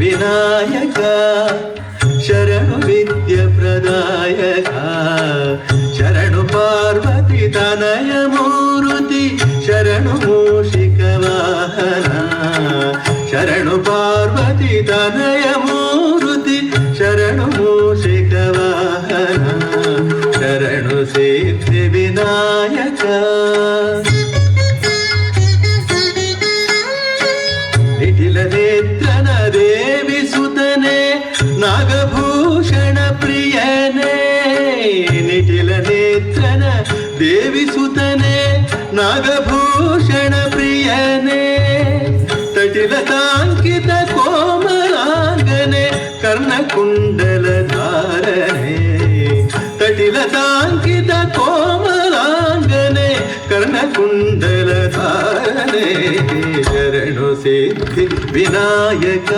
ವಿನಾಯಕ ಶರಣು ವಿದ್ಯ ಪ್ರದಾಯಕ ಶರಣು ಪಾರ್ವತಿ ತನಯ ಮೂರುತಿ ಶರಣು ಮೂಷಿಕ ವಾಹನ ಶರಣು ಪಾರ್ವತಿ ತನಯ ಮೂರುತಿ ಶರಣು ಮೂಷಿಕ ವಾಹನ ಶರಣು ಸಿದ್ಧಿ ವಿನಾಯಕ ನಿಖಿಲ ನೇತ್ರನ ದೇವಿ ಸುತನೆ ನಾಗಭೂಷಣ ಪ್ರಿಯನೇ ನಿಖಿಲ ನೇತ್ರನ ದೇವಿ ಸುತನೆ ನಾಗಭೂಷಣ ಪ್ರಿಯನೇ ತಟಿಲತಾಂಕಿತ ಕೋಮಲಾಂಗನೆ ಕರ್ಣಕುಂಡಲ ಧಾರಣೆ ತಟಿಲತಾಂಕಿತ ಕೋಮಲಾಂಗನೆ ಕರ್ಣಕುಂಡಲ ಧಾರಣೆ ಶರಣು ಸಿದ್ಧಿ ವಿನಾಯಕ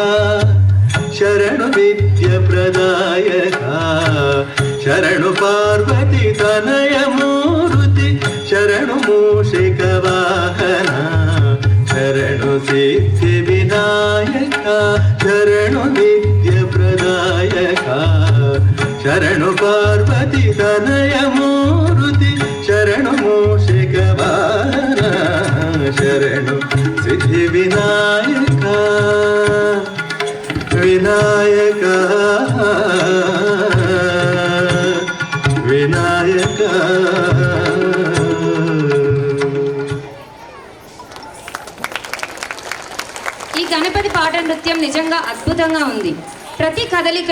ಶರಣು ವಿದ್ಯ ಪ್ರದಾಯಕ ಶರಣು ಪಾರ್ವತಿ ತನಯ ಮೂರುತಿ ಶರಣು ಮೂಷಿಕ ವಾಹನ ಶರಣು ಸಿದ್ಧಿ ವಿನಾಯಕ ಶರಣು ವಿದ್ಯ ಪ್ರದಾಯಕ ಶರಣು ಪಾರ್ವತಿ ತನಯ ಮೂರುತಿ ಶರಣು ಮೂಷಿಕ ವಾಹನ ಶರಣು ಸಿದ್ಧಿ ವಿನಾಯಕ ವಿನಾಯಕ ವಿನಾಯಕ. ఈ గణపతి పాట నృత్యం నిజంగా అద్భుతంగా ఉంది. ప్రతి కదలిక